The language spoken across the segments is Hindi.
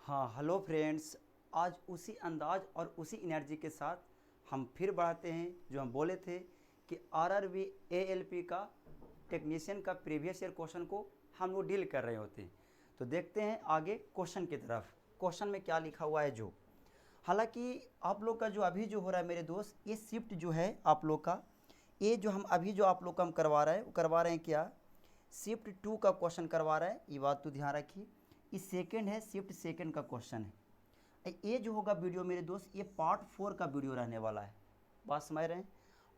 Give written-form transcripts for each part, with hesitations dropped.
हाँ हेलो फ्रेंड्स। आज उसी अंदाज और उसी एनर्जी के साथ हम फिर बढ़ाते हैं जो हम बोले थे कि आरआरबी एएलपी का टेक्नीशियन का प्रीवियस ईयर क्वेश्चन को हम लोग डील कर रहे होते हैं। तो देखते हैं आगे क्वेश्चन की तरफ, क्वेश्चन में क्या लिखा हुआ है। जो हालांकि आप लोग का जो अभी जो हो रहा है मेरे दोस्त, ये शिफ्ट जो है आप लोग का, ये जो हम अभी जो आप लोग का हम करवा रहे हैं, वो करवा रहे हैं क्या, शिफ्ट 2 का क्वेश्चन करवा रहा है। ये बात तो ध्यान रखिए। ये सेकंड है, शिफ्ट सेकंड का क्वेश्चन है। ये जो होगा वीडियो मेरे दोस्त, ये पार्ट 4 का वीडियो रहने वाला है, बात समझ रहे हैं।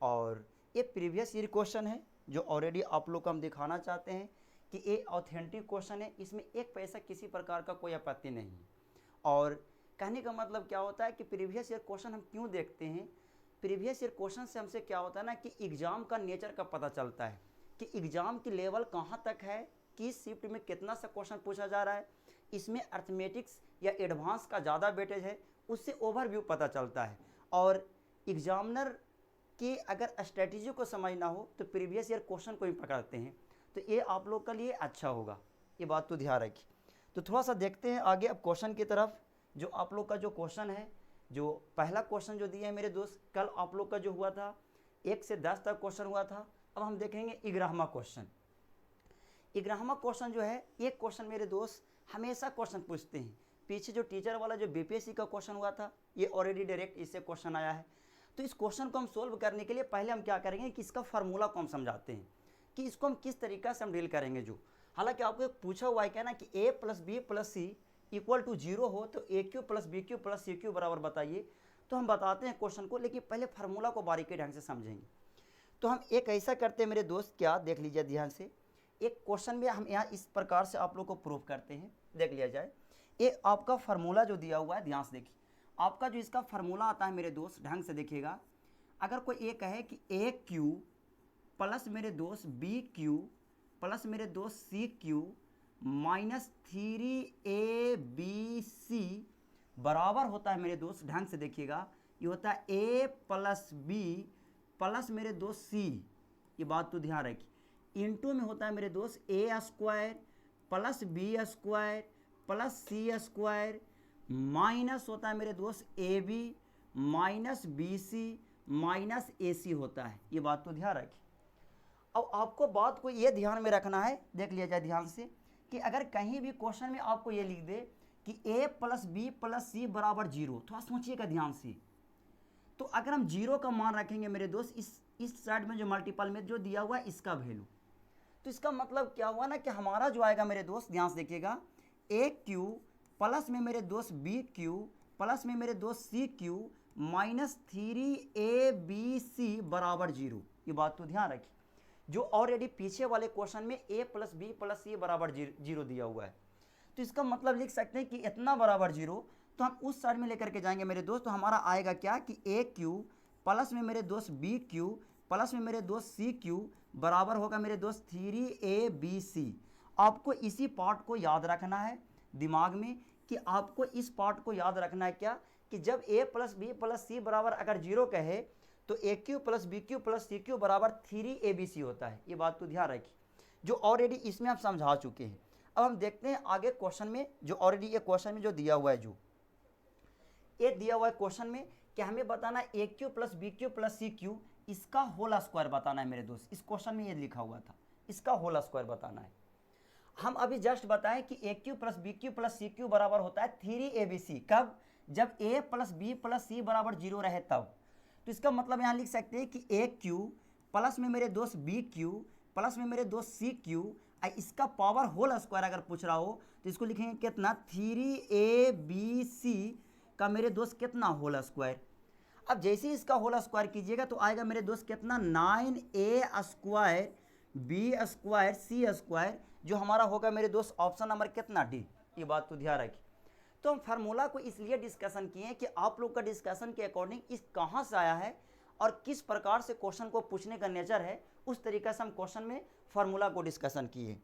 और ये प्रीवियस ईयर क्वेश्चन है जो ऑलरेडी आप लोग को हम दिखाना चाहते हैं कि ये ऑथेंटिक क्वेश्चन है, इसमें एक पैसा किसी प्रकार का कोई आपत्ति नहीं है। और कहने का मतलब क्या होता है कि प्रीवियस ईयर क्वेश्चन हम क्यों देखते हैं। प्रीवियस ईयर क्वेश्चन से हमसे क्या होता है ना कि एग्ज़ाम का नेचर का पता चलता है कि एग्ज़ाम की लेवल कहाँ तक है, किस शिफ्ट में कितना सा क्वेश्चन पूछा जा रहा है, इसमें अर्थमेटिक्स या एडवांस का ज़्यादा वेटेज है, उससे ओवरव्यू पता चलता है। और एग्जामिनर की अगर स्ट्रेटजी को समझना हो तो प्रीवियस ईयर क्वेश्चन को भी पकड़ते हैं, तो ये आप लोग के लिए अच्छा होगा, ये बात तो ध्यान रखिए। तो थोड़ा सा देखते हैं आगे अब क्वेश्चन की तरफ। जो आप लोग का जो क्वेश्चन है, जो पहला क्वेश्चन जो दिया है मेरे दोस्त, कल आप लोग का जो हुआ था 1 से 10 तक क्वेश्चन हुआ था। अब हम देखेंगे 11वां क्वेश्चन। 11वां क्वेश्चन जो है, एक क्वेश्चन मेरे दोस्त हमेशा क्वेश्चन पूछते हैं। पीछे जो टीचर वाला जो बीपीएससी का क्वेश्चन हुआ था, ये ऑलरेडी डायरेक्ट इससे क्वेश्चन आया है। तो इस क्वेश्चन को हम सोल्व करने के लिए पहले हम क्या करेंगे कि इसका फार्मूला को हम समझाते हैं कि इसको हम किस तरीक़े से हम डील करेंगे। जो हालांकि आपको पूछा हुआ है क्या ना कि a plus B plus C equal to 0 हो तो A cube plus B cube plus C cube बराबर बताइए। तो हम बताते हैं क्वेश्चन को, लेकिन पहले फार्मूला को बारीकी ढंग से समझेंगे। तो हम एक ऐसा करते हैं मेरे दोस्त, क्या देख लीजिए ध्यान से। एक क्वेश्चन में हम यहाँ इस प्रकार से आप लोग को प्रूफ करते हैं, देख लिया जाए। ये आपका फार्मूला जो दिया हुआ है, ध्यान से देखिए। आपका जो इसका फार्मूला आता है मेरे दोस्त, ढंग से देखिएगा। अगर कोई ये कहे कि ए क्यू प्लस मेरे दोस्त बी क्यू प्लस मेरे दोस्त सी क्यू माइनस 3ab बराबर होता है मेरे दोस्त, ढंग से देखिएगा, ये होता है a प्लस बी प्लस मेरे दोस्त सी, ये बात तो ध्यान रखिए, इंटू में होता है मेरे दोस्त a square plus B square plus C square minus होता है मेरे दोस्त A B minus B C minus A C होता है, ये बात तो ध्यान रखिए। अब आपको बात को ये ध्यान में रखना है, देख लिया जाए ध्यान से, कि अगर कहीं भी क्वेश्चन में आपको ये लिख दे कि a plus B plus C बराबर 0, थोड़ा सोचिएगा ध्यान से। तो अगर हम 0 का मान रखेंगे मेरे दोस्त, इस साइड में जो मल्टीपल में जो दिया हुआ है इसका वैल्यू, तो इसका मतलब क्या हुआ ना कि हमारा जो आएगा मेरे दोस्त, ध्यान से देखिएगा, ए क्यू प्लस में मेरे दोस्त बी क्यू प्लस में मेरे दोस्त सी क्यू माइनस 3ab बराबर 0, ये बात तो ध्यान रखिए। जो ऑलरेडी पीछे वाले क्वेश्चन में a plus B plus C बराबर 0 दिया हुआ है, तो इसका मतलब लिख सकते हैं कि इतना बराबर 0, तो हम उस साइड में लेकर के जाएंगे मेरे दोस्त। तो हमारा आएगा क्या कि ए क्यू प्लस में मेरे दोस्त बी क्यू प्लस में मेरे दोस्त सी क्यू बराबर होगा मेरे दोस्त 3ab। आपको इसी पार्ट को याद रखना है दिमाग में, कि आपको इस पार्ट को याद रखना है क्या, कि जब a plus B plus C बराबर अगर 0 कहे तो A cube plus B cube plus C cube बराबर 3abc होता है, ये बात तो ध्यान रखिए, जो ऑलरेडी इसमें आप समझा चुके हैं। अब हम देखते हैं आगे क्वेश्चन में, जो ऑलरेडी ये क्वेश्चन में जो दिया हुआ है, जो ये दिया हुआ है क्वेश्चन में कि हमें बताना है A cube plus B cube plus C cube, इसका होल स्क्वायर बताना है मेरे दोस्त। इस क्वेश्चन में ये लिखा हुआ था, इसका होल स्क्वायर बताना है। हम अभी जस्ट बताएं कि A cube plus B cube plus C cube बराबर होता है 3abc, कब, जब a plus B plus C बराबर 0 रहे तब। तो इसका मतलब यहाँ लिख सकते हैं कि ए क्यू प्लस में मेरे दोस्त बी क्यू प्लस में मेरे दोस्त सी क्यू, इसका पावर होल स्क्वायर अगर पूछ रहा हो तो इसको लिखेंगे कितना, 3abc का मेरे दोस्त कितना होल स्क्वायर। अब जैसे ही इसका होल स्क्वायर कीजिएगा तो आएगा मेरे दोस्त कितना, 9a स्क्वायर बी स्क्वायर सी स्क्वायर, जो हमारा होगा मेरे दोस्त ऑप्शन नंबर कितना, डी, ये बात तो ध्यान रखिए। तो हम फार्मूला को इसलिए डिस्कशन किए हैं कि आप लोग का डिस्कशन के अकॉर्डिंग इस कहाँ से आया है और किस प्रकार से क्वेश्चन को पूछने का नेचर है, उस तरीके से हम क्वेश्चन में फार्मूला को डिस्कशन किए।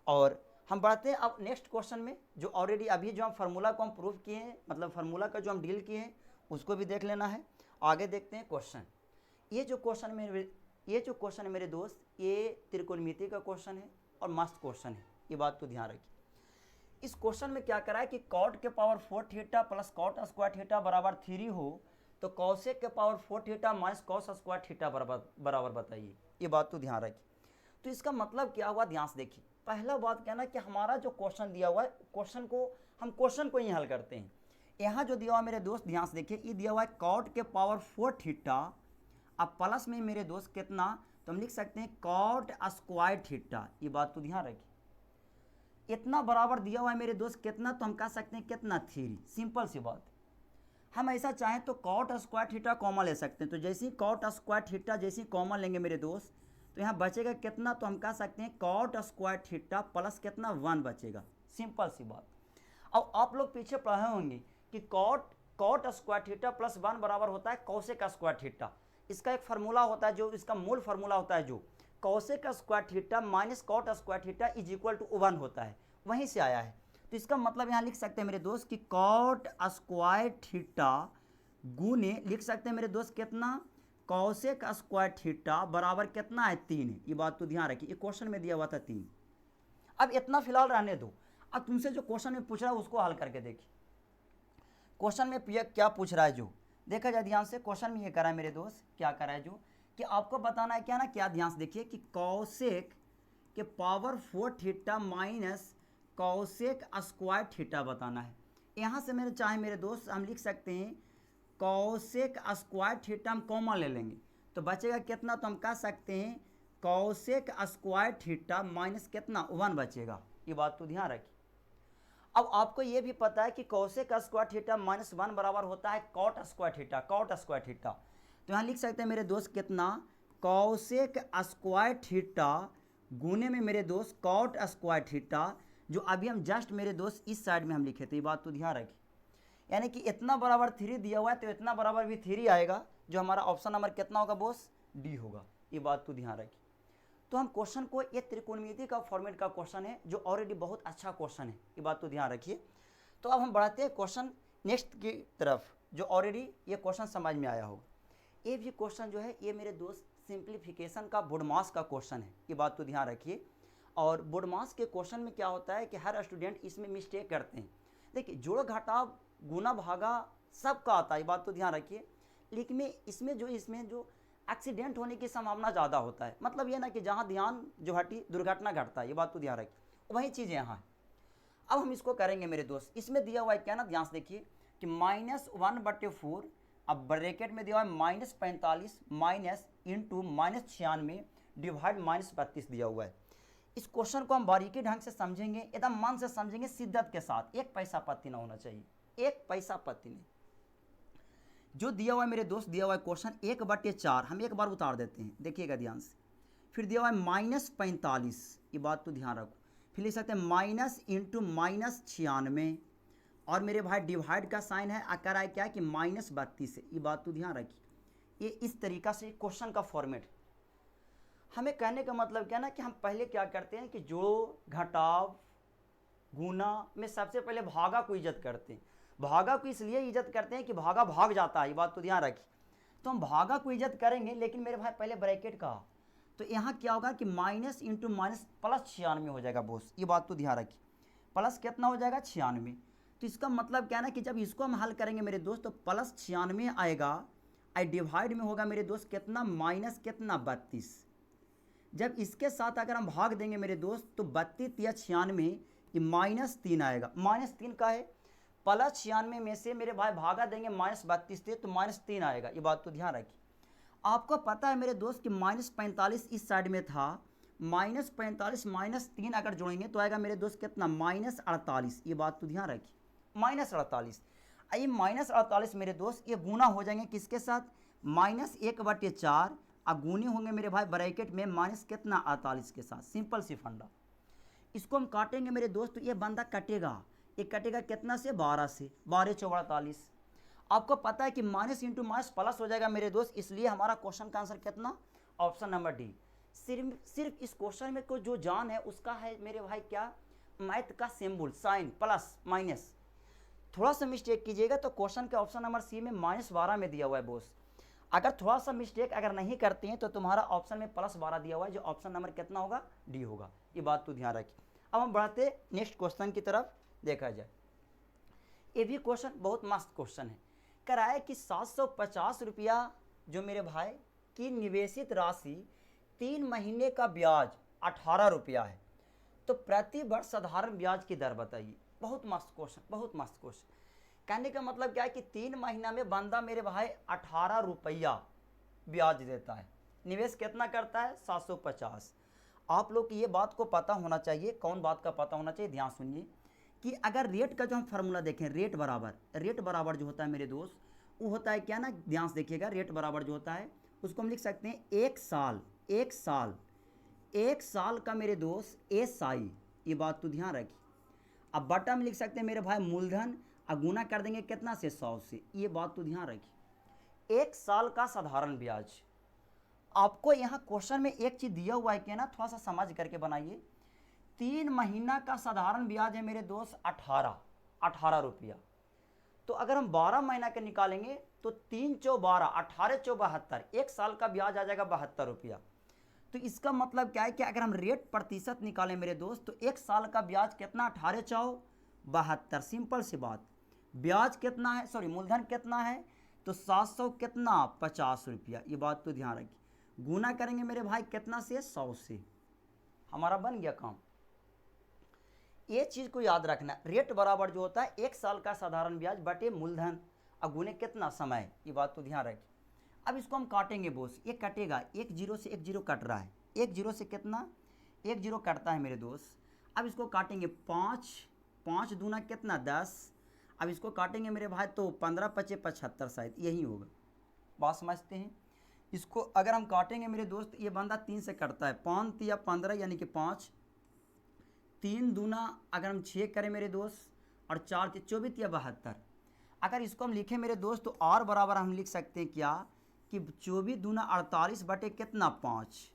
और हम बढ़ते हैं अब नेक्स्ट क्वेश्चन में, जो ऑलरेडी अभी जो हम फार्मूला को हम प्रूव किए हैं, मतलब फार्मूला का जो हम डील किए हैं उसको भी देख लेना है। आगे देखते हैं क्वेश्चन। ये जो क्वेश्चन है मेरे दोस्त, ये त्रिकोणमिति का क्वेश्चन है और मस्त क्वेश्चन है, ये बात तो ध्यान रखिए। इस क्वेश्चन में क्या करा है कि कॉट के power 4 theta plus cot square theta बराबर 3 हो तो कॉसेक के power 4 theta minus cos square theta बराबर बताइए। ये बात तो ध्यान रखिए। तो इसका मतलब क्या हुआ, ध्यान से देखिए। पहला बात क्या ना कि हमारा जो क्वेश्चन दिया हुआ है, क्वेश्चन को ही हल करते हैं। यहाँ जो दिया हुआ मेरे दोस्त, ध्यान से देखिए, ये दिया हुआ है कॉट के पावर 4 थीटा, अब प्लस में मेरे दोस्त कितना, तो हम लिख सकते हैं कॉट स्क्वायर थीटा। ये बात तो ध्यान रखिए। इतना बराबर दिया हुआ है मेरे दोस्त कितना, तो हम कह सकते हैं कितना, 3। सिंपल सी बात। हम ऐसा चाहें तो कॉट स्क्वायर थीटा कॉमन ले सकते हैं। तो जैसे ही कॉट स्क्वायर थीटा जैसे ही कॉमन लेंगे मेरे दोस्त, तो यहाँ बचेगा कितना, तो हम कह सकते हैं कॉट स्क्वायर थीटा प्लस कितना, 1 बचेगा। सिंपल सी बात। अब आप लोग पीछे पढ़े होंगे कि कॉट स्क्वायर थीटा प्लस 1 बराबर होता है कॉसेक स्क्वायर थीटा। इसका एक फार्मूला होता है, जो इसका मूल फार्मूला होता है, जो cosec square theta minus cot square theta is equal to 1 होता है, वहीं से आया है। तो इसका मतलब यहाँ लिख सकते हैं मेरे दोस्त कि कॉट स्क्वायर थीटा गुने लिख सकते हैं मेरे दोस्त कितना, कॉसेक स्क्वायर थीटा बराबर कितना है, 3 है। ये बात तो ध्यान रखिए, ये क्वेश्चन में दिया हुआ था 3। अब इतना फिलहाल रहने दो। अब तुमसे जो क्वेश्चन में पूछ रहा है उसको हल करके देखिए। क्वेश्चन में क्या पूछ रहा है, जो देखा जाए ध्यान से, क्वेश्चन में ये करा है मेरे दोस्त, क्या करा है, जो कि आपको बताना है क्या ना, क्या ध्यान से देखिए कि कॉसेक के power 4 theta minus cosec square theta बताना है। यहाँ से मेरे चाहे मेरे दोस्त हम लिख सकते हैं कॉसेक स्क्वायर थीटा, हम कॉमन ले लेंगे तो बचेगा कितना, तो हम कह सकते हैं कॉसेक स्क्वायर थीटा माइनस कितना, 1 बचेगा। ये बात तो ध्यान रखिए। अब आपको ये भी पता है कि कॉसेक स्क्वायर थीटा माइनस 1 बराबर होता है cot square theta, cot square theta. तो यहाँ लिख सकते हैं मेरे दोस्त कितना, कॉसेक स्क्वायर थीटा गुने में मेरे दोस्त कॉट स्क्वायर थीटा, जो अभी हम जस्ट मेरे दोस्त इस साइड में हम लिखे थे। ये बात तो ध्यान रखिए। यानी कि इतना बराबर 3 दिया हुआ है तो इतना बराबर भी 3 आएगा, जो हमारा ऑप्शन नंबर कितना होगा बोस, डी होगा। ये बात तो ध्यान रखिए। तो हम क्वेश्चन को, ये त्रिकोणमिति का फॉर्मेट का क्वेश्चन है, जो ऑलरेडी बहुत अच्छा क्वेश्चन है। ये बात तो ध्यान रखिए। तो अब हम बढ़ाते हैं क्वेश्चन नेक्स्ट की तरफ, जो ऑलरेडी ये क्वेश्चन समझ में आया होगा। ये भी क्वेश्चन जो है, ये मेरे दोस्त सिंप्लीफिकेशन का बोडमास का क्वेश्चन है। ये बात तो ध्यान रखिए। और बोडमास के क्वेश्चन में क्या होता है कि हर स्टूडेंट इसमें मिस्टेक करते हैं। देखिए, जोड़ घटाव गुना भागा सबका आता है, ये बात तो ध्यान रखिए। लेकिन इसमें जो एक्सीडेंट होने की संभावना ज़्यादा होता है। मतलब ये ना कि जहाँ ध्यान जो हटी दुर्घटना घटता है। ये बात तो ध्यान रखिए, वही चीज़ें यहाँ है। अब हम इसको करेंगे मेरे दोस्त। इसमें दिया हुआ है क्या ना, ध्यान से देखिए कि -1/4, अब ब्रैकेट में दिया हुआ है -45 माइनस इंटू -96 डिवाइड -32 दिया हुआ है। इस क्वेश्चन को हम बारीकी ढंग से समझेंगे, एकदम मन से समझेंगे, शिद्दत के साथ। एक पैसा पत्ती ना होना चाहिए, एक पैसा पत्ती नहीं। जो दिया हुआ है मेरे दोस्त, दिया हुआ है क्वेश्चन 1/4, हम एक बार उतार देते हैं, देखिएगा ध्यान से। फिर दिया हुआ है -45, ये बात तो ध्यान रखो। फिर लिख सकते हैं माइनस इंटू -96, और मेरे भाई डिवाइड का साइन है, आकर आए क्या कि -32 है। ये बात तो ध्यान रखिए। ये इस तरीका से क्वेश्चन का फॉर्मेट। हमें कहने का मतलब क्या ना कि हम पहले क्या करते हैं कि जोड़ घटाव गुना में सबसे पहले भागा को इज्जत करते हैं। भागा को इसलिए इज्जत करते हैं कि भागा भाग जाता है। ये बात तो ध्यान रखिए। तो हम भागा को इज्जत करेंगे, लेकिन मेरे भाई पहले ब्रैकेट का, तो यहाँ क्या होगा कि माइनस इंटू माइनस +96 हो जाएगा बोस। ये बात तो ध्यान रखिए। प्लस कितना हो जाएगा, 96। तो इसका मतलब क्या ना कि जब इसको हम हल करेंगे मेरे दोस्त, तो +96 आएगा, आई डिवाइड में होगा मेरे दोस्त कितना, माइनस कितना, 32। जब इसके साथ अगर हम भाग देंगे मेरे दोस्त, तो 32 या 96, ये -3 आएगा। -3 का है, +96 में से मेरे भाई भागा देंगे -32 से, तो -3 आएगा। ये बात तो ध्यान रखिए। आपको पता है मेरे दोस्त कि -45 इस साइड में था, -45 -3 अगर जोड़ेंगे तो आएगा मेरे दोस्त कितना, -48। ये बात तो ध्यान रखिए, -48। ये -48 मेरे दोस्त ये गुना हो जाएंगे किसके साथ, -1/4, अब गुने होंगे मेरे भाई ब्रैकेट में माइनस कितना, 48 के साथ। सिंपल सी फंडा। इसको हम काटेंगे मेरे दोस्त, तो ये बंदा कटेगा, ये कटेगा कितना से, 12 से, 12 × 48। आपको पता है कि माइनस इंटू माइनस प्लस हो जाएगा मेरे दोस्त, इसलिए हमारा क्वेश्चन का आंसर कितना, ऑप्शन नंबर डी। सिर्फ इस क्वेश्चन में को जो जान है उसका है मेरे भाई क्या, मैथ का सिंबल, साइन, प्लस माइनस। थोड़ा सा मिस्टेक कीजिएगा तो क्वेश्चन के ऑप्शन नंबर सी में -12 में दिया हुआ है बोस। अगर थोड़ा सा मिस्टेक अगर नहीं करते हैं तो तुम्हारा ऑप्शन में +12 दिया हुआ है, जो ऑप्शन नंबर कितना होगा, डी होगा। ये बात तो ध्यान रखिए। अब हम बढ़ते नेक्स्ट क्वेश्चन की तरफ देखा जाए। ये भी क्वेश्चन बहुत मस्त क्वेश्चन है। कह रहा है कि 750 रुपया जो मेरे भाई की निवेशित राशि 3 महीने का ब्याज 18 रुपया है, तो प्रति वर्ष साधारण ब्याज की दर बताइए। बहुत मस्त क्वेश्चन, बहुत मस्त क्वेश्चन। कहने का मतलब क्या है कि 3 महीना में बंदा मेरे भाई 18 रुपया ब्याज देता है, निवेश कितना करता है 750। आप लोग की ये बात को पता होना चाहिए। कौन बात का पता होना चाहिए, ध्यान सुनिए कि अगर रेट का जो हम फार्मूला देखें, रेट बराबर जो होता है मेरे दोस्त, वो होता है क्या ना, ध्यान से देखिएगा। रेट बराबर जो होता है उसको हम लिख सकते हैं एक साल का मेरे दोस्त एसआई, ये बात तो ध्यान रखिए। अब बटा में लिख सकते हैं मेरे भाई मूलधन, और गुना कर देंगे कितना से 100 से, ये बात तो ध्यान रखिए। 1 साल का साधारण ब्याज। आपको यहाँ क्वेश्चन में एक चीज़ दिया हुआ है कि ना, थोड़ा सा समझ करके बनाइए। 3 महीना का साधारण ब्याज है मेरे दोस्त 18 रुपया। तो अगर हम 12 महीना के निकालेंगे तो 3 चौ 12, 18 चौ 72, 1 साल का ब्याज आ जाएगा 72 रुपया। तो इसका मतलब क्या है कि अगर हम रेट प्रतिशत निकालें मेरे दोस्त, तो 1 साल का ब्याज कितना, 18 चौ 72। सिंपल सी बात, ब्याज कितना है, सॉरी मूलधन कितना है, तो 700 कितना 50 रुपया, ये बात तो ध्यान रखिए। गुना करेंगे मेरे भाई कितना से, 100 से, हमारा बन गया काम। ये चीज़ को याद रखना, रेट बराबर जो होता है 1 साल का साधारण ब्याज बटे मूलधन, और गुने कितना समय, ये बात तो ध्यान रखिए। अब इसको हम काटेंगे बोस, ये कटेगा, 1 जीरो से 1 जीरो कट रहा है, 1 जीरो से कितना 1 जीरो कटता है मेरे दोस्त। अब इसको काटेंगे 5 दूना कितना 10। अब इसको काटेंगे मेरे भाई तो 15 पचे 75, शायद यही होगा, बात समझते हैं। इसको अगर हम काटेंगे मेरे दोस्त, ये बंदा 3 से कटता है, 5 या 15 यानी कि 5, 3 दूना अगर हम 6 करें मेरे दोस्त, और 4 24 या 72। अगर इसको हम लिखें मेरे दोस्त तो आर बराबर हम लिख सकते हैं क्या कि 24 दूना 48 बटे कितना 5।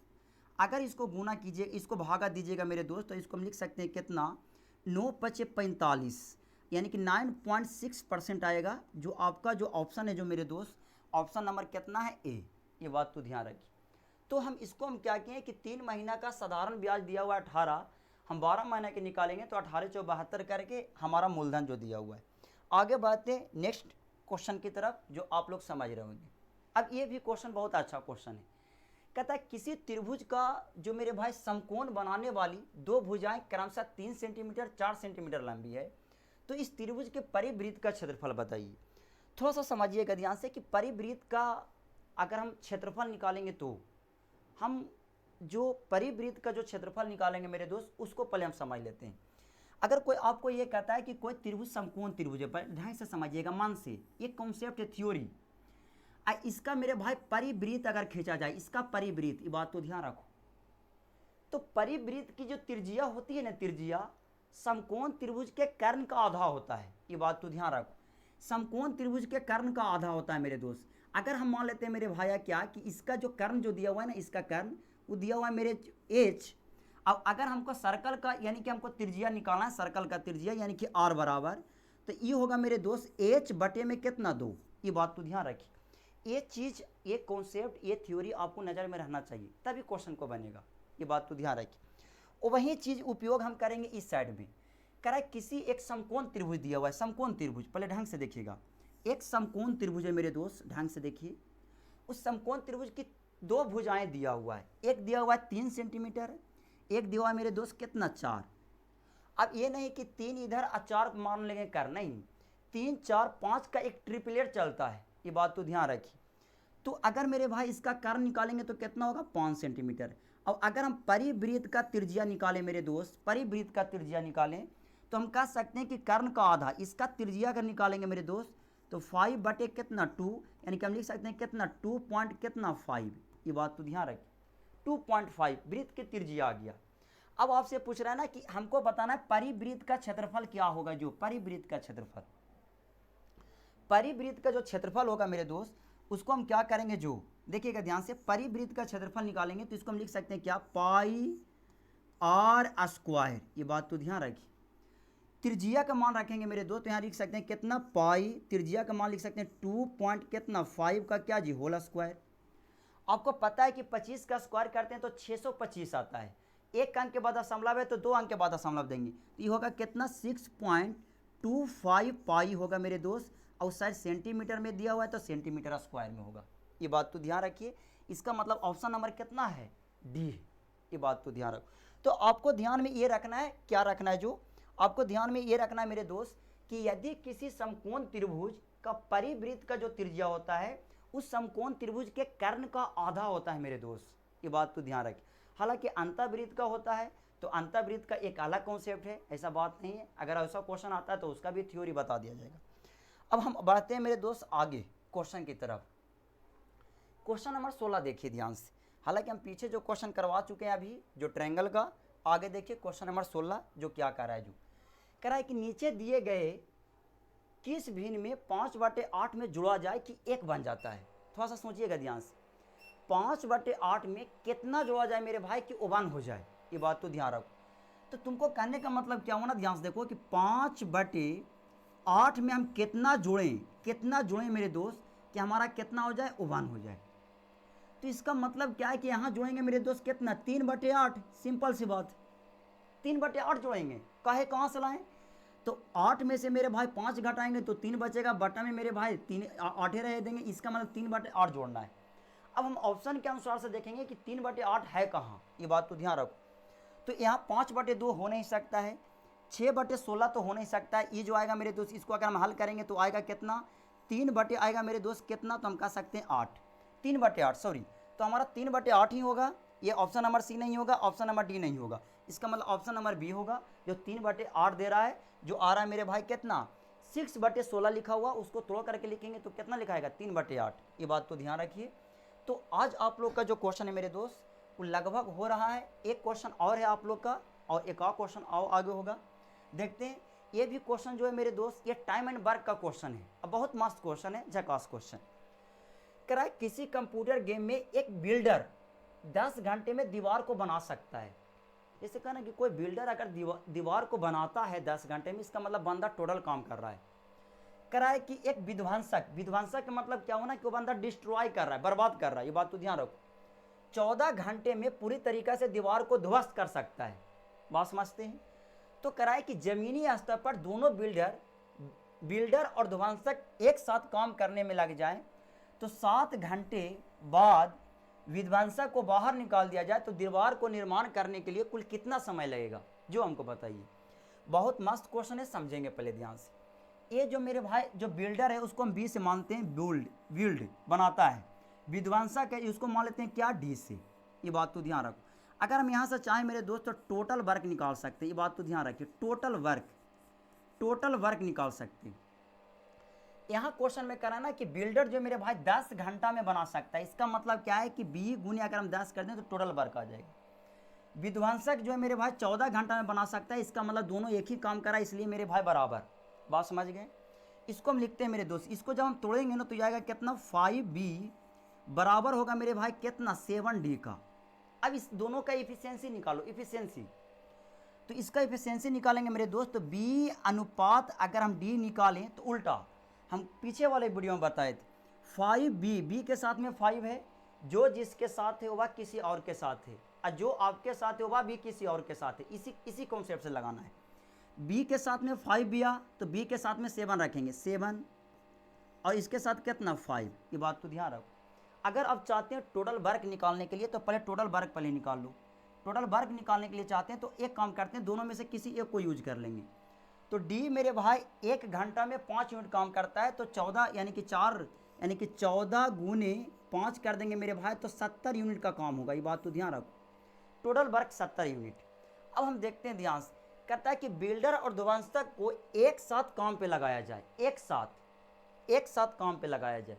अगर इसको गुना कीजिए, इसको भागा दीजिएगा मेरे दोस्त, तो इसको हम लिख सकते हैं कितना 9 पचे 45, यानी कि 9.6% आएगा। जो आपका जो ऑप्शन है जो मेरे दोस्त, ऑप्शन नंबर कितना है ए, ये बात तो ध्यान रखिए। तो हम इसको हम क्या किए कि 3 महीना का साधारण ब्याज दिया हुआ है 18, हम 12 महीने के निकालेंगे तो 18 चौ 72 करके हमारा मूलधन जो दिया हुआ है। आगे बढ़ते हैं नेक्स्ट क्वेश्चन की तरफ, जो आप लोग समझ रहे होंगे। अब ये भी क्वेश्चन बहुत अच्छा क्वेश्चन है। कहता है किसी त्रिभुज का जो मेरे भाई समकोण बनाने वाली 2 भुजाएं क्रमशः 3 सेंटीमीटर 4 सेंटीमीटर लंबी है, तो इस त्रिभुज के परिवृत्त का क्षेत्रफल बताइए। थोड़ा सा समझिएगा ध्यान से कि परिवृत्त का अगर हम क्षेत्रफल निकालेंगे, तो हम जो परिवृत्त का जो क्षेत्रफल निकालेंगे मेरे दोस्त, उसको पहले हम समझ लेते हैं। अगर कोई आपको ये कहता है कि कोई त्रिभुज समकोण त्रिभुज है, ढंग से समझिएगा, मन से, ये कॉन्सेप्ट है, थ्योरी। इसका मेरे भाई परिवृत्त अगर खींचा जाए, इसका परिवृत्त, ये बात तो ध्यान रखो, तो परिवृत्त की जो त्रिज्या होती है ना, त्रिज्या समकोण त्रिभुज के कर्ण का आधा होता है, ये बात तो ध्यान रखो। समकोण त्रिभुज के कर्ण का आधा होता है मेरे दोस्त। अगर हम मान लेते हैं मेरे भाया क्या कि इसका जो कर्ण जो दिया हुआ है ना, इसका कर्ण वो दिया हुआ है मेरे एच। अब अगर हमको सर्कल का यानी कि हमको त्रिज्या निकालना है, सर्कल का त्रिज्या यानी कि आर बराबर, तो ये होगा मेरे दोस्त एच बटे में कितना 2, ये बात तो ध्यान रखिए। ये चीज़, ये कॉन्सेप्ट, ये थ्योरी आपको नज़र में रहना चाहिए, तभी क्वेश्चन को बनेगा, ये बात तो ध्यान रखिए। और वही चीज़ उपयोग हम करेंगे इस साइड में। कह रहा है किसी एक समकोण त्रिभुज दिया हुआ है, समकोण त्रिभुज, पहले ढंग से देखिएगा, एक समकोण त्रिभुज है मेरे दोस्त, ढंग से देखिए। उस समकोण त्रिभुज की 2 भुजाएं दिया हुआ है, एक दिया हुआ है 3 सेंटीमीटर, एक दिया हुआ है मेरे दोस्त कितना 4। अब ये नहीं कि 3 इधर और 4 मान लेंगे कर, नहीं, 3 4 5 का एक ट्रिपलेट चलता है, ये बात तो ध्यान रखिए। तो अगर मेरे भाई इसका कर्ण निकालेंगे तो कितना होगा 5 सेंटीमीटर। अब अगर हम परिवृत्त का त्रिज्या निकालें मेरे दोस्त, परिवृत्त का त्रिज्या निकालें, तो हम कह सकते हैं कि कर्ण का आधा, इसका त्रिज्या अगर निकालेंगे मेरे दोस्त, तो 5 बटे कितना 2, यानी कि हम लिख सकते हैं कितना 2 पॉइंट कितना 5, ये बात तो ध्यान रखिए, 2.5 वृत्त की त्रिज्या आ गया। अब आपसे पूछ रहा है ना कि हमको बताना है परिवृत्त का क्षेत्रफल क्या होगा, जो परिवृत्त का क्षेत्रफल, परिवृत्त का जो क्षेत्रफल होगा मेरे दोस्त, उसको हम क्या करेंगे, जो देखिएगा ध्यान से, परिवृत्त का क्षेत्रफल निकालेंगे तो इसको हम लिख सकते हैं क्या, पाई आर स्क्वायर, ये बात तो ध्यान रखिए। त्रिज्या का मान रखेंगे मेरे दोस्त, तो यहाँ लिख सकते हैं कितना पाई, त्रिज्या का मान लिख सकते हैं 2 पॉइंट कितना 5 का क्या जी होल स्क्वायर। आपको पता है कि 25 का स्क्वायर करते हैं तो 625 आता है, एक अंक के बाद दशमलव है तो 2 अंक के बाद दशमलव देंगे, तो ये होगा कितना 6.25 पाई होगा मेरे दोस्त, और शायद सेंटीमीटर में दिया हुआ है तो सेंटीमीटर स्क्वायर में होगा। ये बात तो ध्यान रखिए, इसका मतलब ऑप्शन नंबर कितना है, डी है। ये बात तो ध्यान रखो। तो आपको ध्यान में ये रखना है, क्या रखना है, जो आपको ध्यान में ये रखना है मेरे दोस्त कि यदि किसी समकोण त्रिभुज का परिवृत्त का जो त्रिज्या होता है उस समकोण त्रिभुज के कर्ण का आधा होता है मेरे दोस्त, ये बात तो ध्यान रखें। हालांकि अंतःवृत्त का होता है तो अंतःवृत्त का एक अलग कॉन्सेप्ट है, ऐसा बात नहीं है, अगर ऐसा क्वेश्चन आता है तो उसका भी थ्योरी बता दिया जाएगा। अब हम बढ़ते हैं मेरे दोस्त आगे क्वेश्चन की तरफ। क्वेश्चन नंबर 16 देखिए ध्यान से, हालांकि हम पीछे जो क्वेश्चन करवा चुके हैं अभी जो ट्रायंगल का, आगे देखिए क्वेश्चन नंबर 16 जो क्या कर रहा है, जो कह रहा है कि नीचे दिए गए किस भिन्न में 5/8 में जुड़ा जाए कि 1 बन जाता है। थोड़ा सा सोचिएगा ध्यान से, 5/8 में कितना जोड़ा जाए मेरे भाई कि 1 हो जाए, ये बात तो ध्यान रखो। तो तुमको कहने का मतलब क्या होना, ध्यान से देखो कि 5/8 में हम कितना जोड़ें मेरे दोस्त कि हमारा कितना हो जाए, 1 हो जाए। तो इसका मतलब क्या है कि यहाँ जोड़ेंगे मेरे दोस्त कितना, 3/8, सिंपल सी बात, 3/8 जोड़ेंगे, काहे कहाँ से लाएं, तो 8 में से मेरे भाई 5 घटाएंगे तो 3 बचेगा, बटा में मेरे भाई 3 8 रह देंगे, इसका मतलब 3/8 जोड़ना है। अब हम ऑप्शन के अनुसार से देखेंगे कि 3/8 है कहाँ, ये बात तो ध्यान रखो। तो यहाँ 5/2 हो नहीं सकता है, 6/16 तो हो नहीं सकता है, ये जो आएगा मेरे दोस्त इसको अगर हम हल करेंगे तो आएगा कितना, 3 आएगा मेरे दोस्त कितना, तो हम कह सकते हैं 8, 3/8 सॉरी, तो हमारा 3/8 ही होगा। ये ऑप्शन नंबर सी नहीं होगा, ऑप्शन नंबर डी नहीं होगा, इसका मतलब ऑप्शन नंबर बी होगा जो 3/8 दे रहा है, जो आ रहा है मेरे भाई कितना 6/16 लिखा हुआ, उसको तोड़ करके लिखेंगे तो कितना लिखाएगा 3/8, ये बात तो ध्यान रखिए। तो आज आप लोग का जो क्वेश्चन है मेरे दोस्त वो लगभग हो रहा है, एक क्वेश्चन और है आप लोग का और एक और क्वेश्चन और आगे होगा, देखते हैं। ये भी क्वेश्चन जो है मेरे दोस्त ये टाइम एंड वर्क का क्वेश्चन है, अब बहुत मस्त क्वेश्चन है, झकास क्वेश्चन। कह रहा है किसी कंप्यूटर गेम में एक बिल्डर 10 घंटे में दीवार को बना सकता है। जैसे कहना कि कोई बिल्डर अगर दीवार को बनाता है 10 घंटे में, इसका मतलब बंदा टोटल काम कर रहा है। कह रहा है कि एक विध्वंसक का मतलब क्या होना कि वो बंदा डिस्ट्रॉय कर रहा है, बर्बाद कर रहा है, ये बात तो ध्यान रखो। 14 घंटे में पूरी तरीके से दीवार को ध्वस्त कर सकता है, बात समझते हैं। तो कह रहा है कि जमीनी स्तर पर दोनों बिल्डर और ध्वंसक एक साथ काम करने में लग जाए तो 7 घंटे बाद विध्वंसक को बाहर निकाल दिया जाए तो दीवार को निर्माण करने के लिए कुल कितना समय लगेगा, जो हमको बताइए। बहुत मस्त क्वेश्चन है, समझेंगे पहले ध्यान से। ये जो मेरे भाई जो बिल्डर है उसको हम बी से मानते हैं, बिल्ड बनाता है, विध्वंसक है उसको मान लेते हैं क्या, डी से, ये बात तो ध्यान रखो। अगर हम यहाँ से चाहें मेरे दोस्त तो टोटल वर्क निकाल सकते हैं, ये बात तो ध्यान रखिए, टोटल वर्क निकाल सकते हैं। यहाँ क्वेश्चन में करा ना कि बिल्डर जो मेरे भाई 10 घंटा में बना सकता है, इसका मतलब क्या है कि बी गुने अगर हम 10 कर दें तो टोटल वर्क आ जाएगा। विध्वंसक जो है मेरे भाई 14 घंटा में बना सकता है, इसका मतलब दोनों एक ही काम करा, इसलिए मेरे भाई बराबर, बात समझ गए। इसको हम लिखते हैं मेरे दोस्त, इसको जब हम तोड़ेंगे ना तो जाएगा कितना 5b बराबर होगा मेरे भाई कितना 7d का। अब इस दोनों का इफिशियंसी निकालो, इफिशियंसी, तो इसका इफिशियंसी निकालेंगे मेरे दोस्त, तो b अनुपात अगर हम d निकालें तो उल्टा, हम पीछे वाले वीडियो में बताए थे 5b के साथ में 5 है, जो जिसके साथ है वह किसी और के साथ है, और जो आपके साथ है वह भी किसी और के साथ है, इसी कॉन्सेप्ट से लगाना है। b के साथ में 5 बिया तो b के साथ में 7 रखेंगे, 7 और इसके साथ कितना 5, ये बात तो ध्यान रखो। अगर आप चाहते हैं टोटल वर्क निकालने के लिए तो पहले टोटल वर्क पहले निकाल लो। टोटल वर्क निकालने के लिए चाहते हैं तो एक काम करते हैं, दोनों में से किसी एक को यूज कर लेंगे। तो डी मेरे भाई 1 घंटा में 5 यूनिट काम करता है, तो 14 यानी कि 14 गुने 5 कर देंगे मेरे भाई तो 70 यूनिट का काम होगा, ये बात तो ध्यान रखो। Total work 70 unit. अब हम देखते हैं ध्यान से, कहता है कि बिल्डर और ध्वंसक को एक साथ काम पे लगाया जाए, एक साथ काम पे लगाया जाए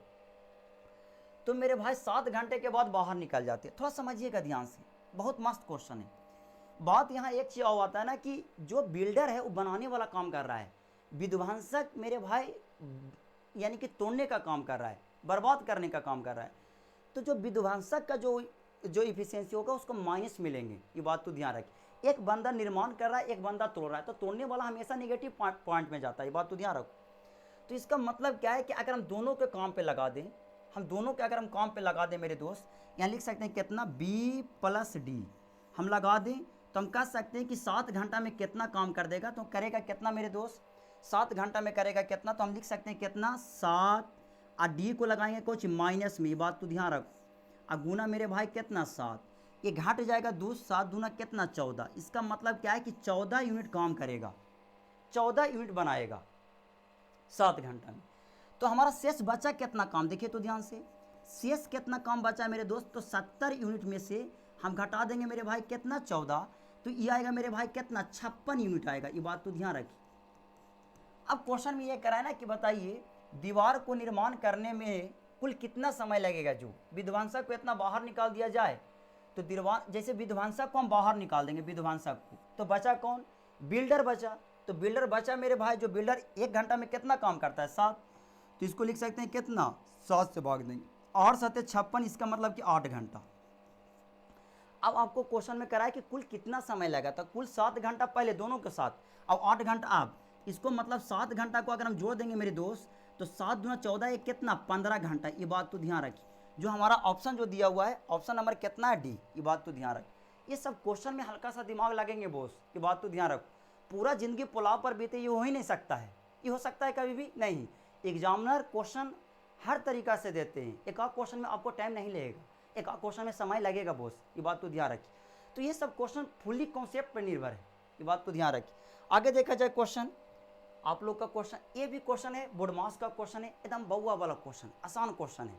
तो मेरे भाई 7 घंटे के बाद बाहर निकल जाते हैं। थोड़ा समझिएगा ध्यान से, बहुत मस्त क्वेश्चन है। बात यहाँ एक चीज़ और आता है ना कि जो बिल्डर है वो बनाने वाला काम कर रहा है, विध्वंसक मेरे भाई यानी कि तोड़ने का काम कर रहा है, बर्बाद करने का काम कर रहा है। तो जो विध्वंसक का जो इफिशियंसी होगा उसको माइनस मिलेंगे, ये बात तो ध्यान रखें। एक बंदा निर्माण कर रहा है, एक बंदा तोड़ रहा है, तो तोड़ने वाला हमेशा नेगेटिव पॉइंट में जाता है, ये बात तो ध्यान रखो। तो इसका मतलब क्या है कि अगर हम दोनों के काम पे लगा दें, अगर हम काम पे लगा दें मेरे दोस्त, यहाँ लिख सकते हैं कितना b + d हम लगा दें तो हम कह सकते हैं कि 7 घंटा में कितना काम कर देगा, तो करेगा कितना मेरे दोस्त, 7 घंटा में करेगा कितना, तो हम लिख सकते हैं कितना 7, और डी को लगाएंगे कुछ माइनस में, ये बात तो ध्यान रखो, और गुना मेरे भाई कितना 7, ये घट जाएगा 2, 7 दूना कितना 14, इसका मतलब क्या है कि 14 यूनिट काम करेगा, 14 यूनिट बनाएगा 7 घंटा में। तो हमारा शेष बचा कितना काम, देखिए तो ध्यान से, शेष कितना काम बचा है मेरे दोस्त, तो 70 यूनिट में से हम घटा देंगे मेरे भाई कितना 14, तो ये आएगा मेरे भाई कितना 56 यूनिट आएगा, ये बात तो ध्यान रखिए। अब क्वेश्चन में ये कराए ना कि बताइए दीवार को निर्माण करने में कुल कितना समय लगेगा, जो विध्वंसक को इतना बाहर निकाल दिया जाए, तो जैसे विध्वंसक को हम बाहर निकाल देंगे विध्वंसक को, तो बचा कौन, बिल्डर बचा, तो बिल्डर बचा मेरे भाई, जो बिल्डर 1 घंटा में कितना काम करता है 7, तो इसको लिख सकते हैं कितना 7 से भाग देंगे, 8 7 56, इसका मतलब कि 8 घंटा। अब आपको क्वेश्चन में कराया कि कुल कितना समय लगा, तो कुल 7 घंटा पहले दोनों के साथ, अब 8 घंटा अब इसको मतलब 7 घंटा को अगर हम जोड़ देंगे मेरे दोस्त, तो 7 दूना 14, ये कितना 15 घंटा, ये बात तो ध्यान रखिए। जो हमारा ऑप्शन जो दिया हुआ है ऑप्शन नंबर कितना है डी, ये बात तो ध्यान रखिए। ये सब क्वेश्चन में हल्का सा दिमाग लगेंगे बोस, ये बात तो ध्यान रखो। पूरा जिंदगी पुलाव पर बीते ये हो ही नहीं सकता है, ये हो सकता है कभी भी नहीं। एग्जामिनर क्वेश्चन हर तरीका से देते हैं, एक आध क्वेश्चन में आपको टाइम नहीं लगेगा, एक आध क्वेश्चन में समय लगेगा बोस, ये बात तो ध्यान रखिए। तो ये सब क्वेश्चन फुल्ली कॉन्सेप्ट पर निर्भर है, ये बात तो ध्यान रखिए। आगे देखा जाए क्वेश्चन, आप लोग का क्वेश्चन ये भी क्वेश्चन है, बोर्ड मास का क्वेश्चन है, एकदम बउआ वाला क्वेश्चन, आसान क्वेश्चन है।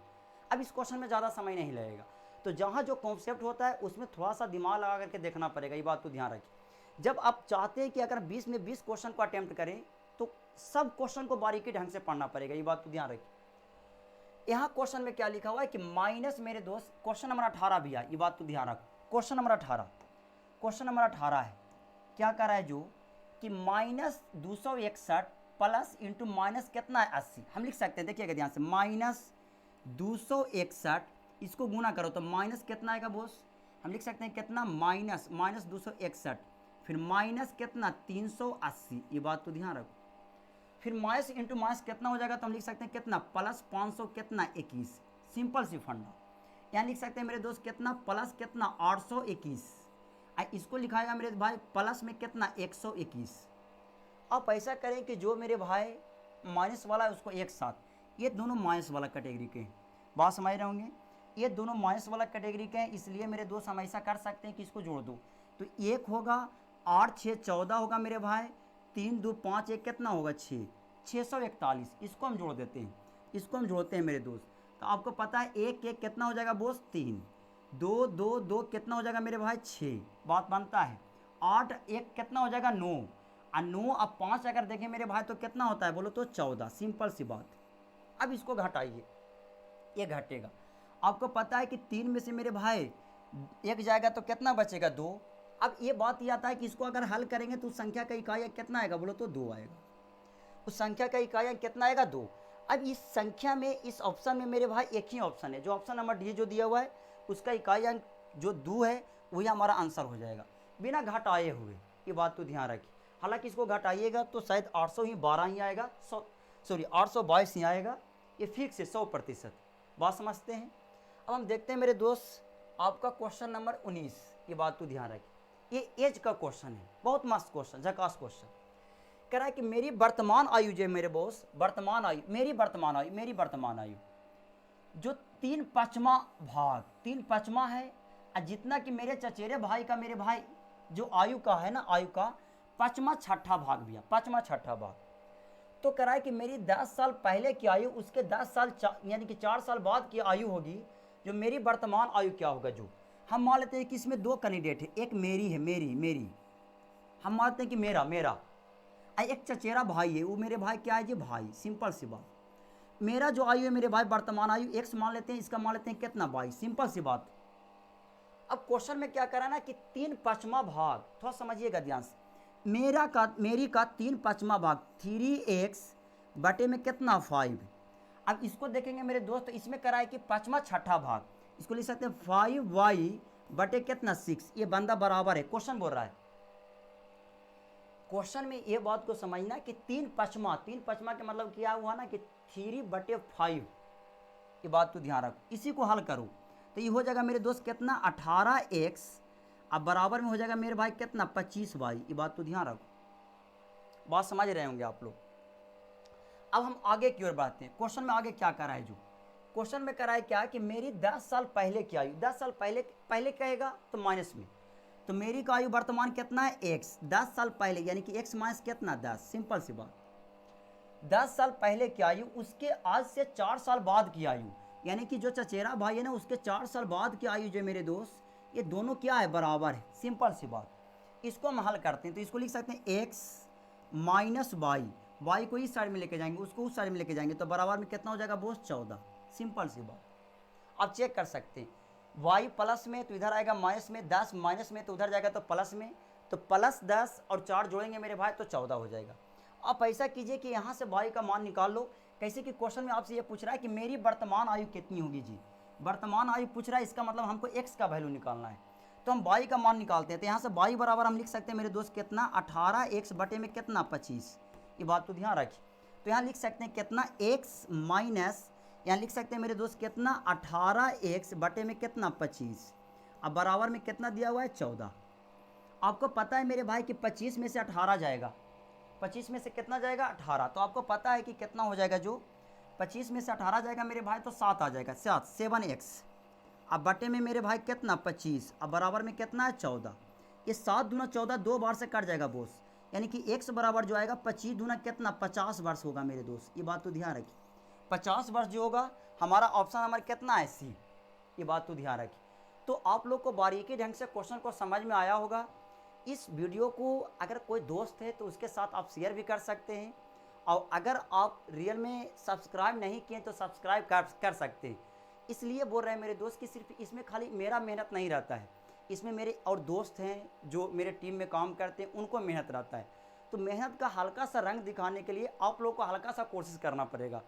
अब इस क्वेश्चन में ज़्यादा समय नहीं लगेगा, तो जहाँ जो कॉन्सेप्ट होता है उसमें थोड़ा सा दिमाग लगा करके देखना पड़ेगा, ये बात तो ध्यान रखिए। जब आप चाहते हैं कि अगर 20 में 20 क्वेश्चन को अटेम्प्ट करें, तो सब क्वेश्चन को बारीकी ढंग से पढ़ना पड़ेगा, ये बात तो ध्यान रखिए। यहाँ क्वेश्चन में क्या लिखा हुआ है कि माइनस मेरे दोस्त क्वेश्चन नंबर 18 भी है, ये बात तो ध्यान रखो। क्वेश्चन नंबर 18 है, क्या कर रहा है जो कि -261 प्लस इंटू माइनस कितना है 80, हम लिख सकते हैं, देखिएगा ध्यान से, -261 इसको गुना करो तो माइनस कितना आएगा बोस, हम लिख सकते हैं कितना माइनस 261, फिर माइनस कितना 380, ये बात तो ध्यान रखो। फिर माइनस इंटू माइनस कितना हो जाएगा, तो हम लिख सकते हैं कितना प्लस 500 कितना 21, सिंपल सी फंडा। यहाँ लिख सकते हैं मेरे दोस्त कितना प्लस कितना 821, इसको लिखाएगा मेरे भाई प्लस में कितना 121। अब ऐसा करें कि जो मेरे भाई माइनस वाला है उसको एक साथ, ये दोनों माइनस वाला कैटेगरी के हैं, बात समझ रहे होंगे, ये दोनों माइनस वाला कैटेगरी के हैं, इसलिए मेरे दोस्त हम ऐसा कर सकते हैं कि इसको जोड़ दो, तो एक होगा 8 6 14 होगा मेरे भाई, 3 2 5 1 कितना होगा 6 641, इसको हम जोड़ देते हैं, इसको हम जोड़ते हैं मेरे दोस्त। तो आपको पता है 1 1 कितना हो जाएगा बोस 3, 2 2 2 कितना हो जाएगा मेरे भाई 6, बात बनता है। 8 1 कितना हो जाएगा 9, और 9 अब 5 अगर देखें मेरे भाई तो कितना होता है बोलो तो 14, सिंपल सी बात। अब इसको घटाइए, ये घटेगा, आपको पता है कि 3 में से मेरे भाई 1 जाएगा तो कितना बचेगा 2। अब ये बात ये आता है कि इसको अगर हल करेंगे तो उस संख्या का इकाई कितना आएगा बोलो तो 2 आएगा, उस संख्या का इकाई कितना आएगा 2। अब इस संख्या में इस ऑप्शन में मेरे भाई एक ही ऑप्शन है, जो ऑप्शन नंबर डी जो दिया हुआ है उसका इकाई अंक जो 2 है वही हमारा आंसर हो जाएगा, बिना घटाए हुए, ये बात तो ध्यान रखिए। हालांकि इसको घटाइएगा तो शायद 812 ही आएगा, 822 ही आएगा, ये फिक्स है 100%, बात समझते हैं। अब हम देखते हैं मेरे दोस्त आपका क्वेश्चन नंबर 19, ये बात तो ध्यान रखिए, ये एज का क्वेश्चन है, बहुत मस्त क्वेश्चन, झकास क्वेश्चन। कह रहा है कि मेरी वर्तमान आयु जो मेरे बॉस, वर्तमान आयु मेरी वर्तमान आयु जो 3/5 भाग 3/5 है, और जितना कि मेरे चचेरे भाई का मेरे भाई जो आयु का है ना, आयु का 5वां 6ठा भाग भी है, 5वां 6ठा भाग। तो कह रहा है कि मेरी 10 साल पहले की आयु उसके 10 साल यानी कि 4 साल बाद की आयु होगी, जो मेरी वर्तमान आयु क्या होगा। जो हम मान लेते हैं कि इसमें 2 कैंडिडेट है, एक मेरी है, मेरी हम मानते हैं कि मेरा एक चचेरा भाई है, वो मेरे भाई क्या है जी भाई, सिंपल सी बात। मेरा जो आयु है मेरे भाई वर्तमान आयु एक्स मान लेते हैं, इसका मान लेते हैं कितना 22, सिंपल सी बात। अब क्वेश्चन में क्या करा ना कि 3/5 भाग, थोड़ा समझिएगा ध्यान से, मेरी का 3/5 भाग 3x बटे में कितना 5। अब इसको देखेंगे मेरे दोस्त, इसमें करा है कि 5वां 6ठा भाग, इसको लिख सकते हैं 5y बटे कितना 6, ये बंदा बराबर है, क्वेश्चन बोल रहा है। क्वेश्चन में ये बात को समझना कि 3/5 के मतलब क्या हुआ ना कि 3/5, ये बात तो ध्यान रखो। इसी को हल करो तो ये हो जाएगा मेरे दोस्त कितना 18x अब बराबर में हो जाएगा मेरे भाई कितना 25y, ये बात तो ध्यान रखो, बात समझ रहे होंगे आप लोग। अब हम आगे की ओर बढ़ते हैं। क्वेश्चन में आगे क्या करा है, जो क्वेश्चन में करा है क्या कि मेरी 10 साल पहले की आयु, 10 साल पहले पहले कहेगा तो माइनस में, तो मेरी का आयु वर्तमान कितना है x, 10 साल पहले यानी कि x माइनस कितना 10, सिंपल सी बात। 10 साल पहले की आयु उसके आज से 4 साल बाद की आयु, यानी कि जो चचेरा भाई है ना उसके 4 साल बाद की आयु जो मेरे दोस्त, ये दोनों क्या है, बराबर है, सिंपल सी बात। इसको हम हल करते हैं तो इसको लिख सकते हैं x माइनस वाई, वाई को इस साइड में लेके जाएंगे, उसको उस साइड में लेके जाएंगे, तो बराबर में कितना हो जाएगा बोस 14, सिंपल सी बात। आप चेक कर सकते हैं, y प्लस में तो इधर आएगा माइनस में, 10 माइनस में तो उधर जाएगा तो प्लस में, तो प्लस 10 और 4 जोड़ेंगे मेरे भाई तो 14 हो जाएगा। आप ऐसा कीजिए कि यहाँ से y का मान निकाल लो, कैसे कि क्वेश्चन में आपसे ये पूछ रहा है कि मेरी वर्तमान आयु कितनी होगी जी, वर्तमान आयु पूछ रहा है, इसका मतलब हमको x का वैल्यू निकालना है, तो हम y का मान निकालते हैं। तो यहाँ से y बराबर हम लिख सकते हैं मेरे दोस्त कितना 18x बटे में कितना 25, ये बात तो ध्यान रखिए। तो यहाँ लिख सकते हैं कितना x माइनस, यहाँ लिख सकते हैं मेरे दोस्त कितना 18x बटे में कितना 25, अब बराबर में कितना दिया हुआ है 14। आपको पता है मेरे भाई कि 25 में से 18 जाएगा, 25 में से कितना जाएगा 18, तो आपको पता है कि कितना हो जाएगा, जो 25 में से 18 जाएगा मेरे भाई तो 7 आ जाएगा, 7x, अब बटे में मेरे भाई कितना 25, अब बराबर में कितना है 14, ये 7 दूना 14 2 बार से कट जाएगा बोस, यानी कि x बराबर जो आएगा 25 दूना कितना 50 वर्ष होगा मेरे दोस्त, ये बात तो ध्यान रखिए। 50 वर्ष जो होगा हमारा ऑप्शन नंबर कितना है सी, ये बात तो ध्यान रखिए। तो आप लोग को बारीकी ढंग से क्वेश्चन को समझ में आया होगा। इस वीडियो को अगर कोई दोस्त है तो उसके साथ आप शेयर भी कर सकते हैं, और अगर आप रियल में सब्सक्राइब नहीं किए तो सब्सक्राइब कर सकते हैं। इसलिए बोल रहे हैं मेरे दोस्त कि सिर्फ इसमें खाली मेरा मेहनत नहीं रहता है, इसमें मेरे और दोस्त हैं जो मेरे टीम में काम करते हैं, उनको मेहनत रहता है। तो मेहनत का हल्का सा रंग दिखाने के लिए आप लोग को हल्का सा कोशिश करना पड़ेगा।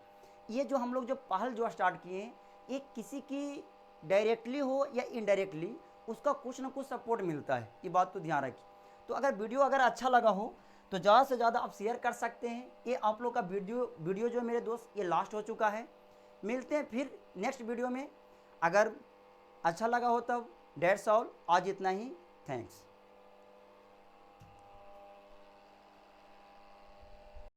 ये जो हम लोग जो पहल जो स्टार्ट किए हैं, ये किसी की डायरेक्टली हो या इनडायरेक्टली उसका कुछ ना कुछ सपोर्ट मिलता है, ये बात तो ध्यान रखिए। तो अगर वीडियो अगर अच्छा लगा हो तो ज़्यादा से ज़्यादा आप शेयर कर सकते हैं। ये आप लोग का वीडियो जो मेरे दोस्त ये लास्ट हो चुका है। मिलते हैं फिर नेक्स्ट वीडियो में, अगर अच्छा लगा हो तब। डेट्स ऑल, आज इतना ही, थैंक्स।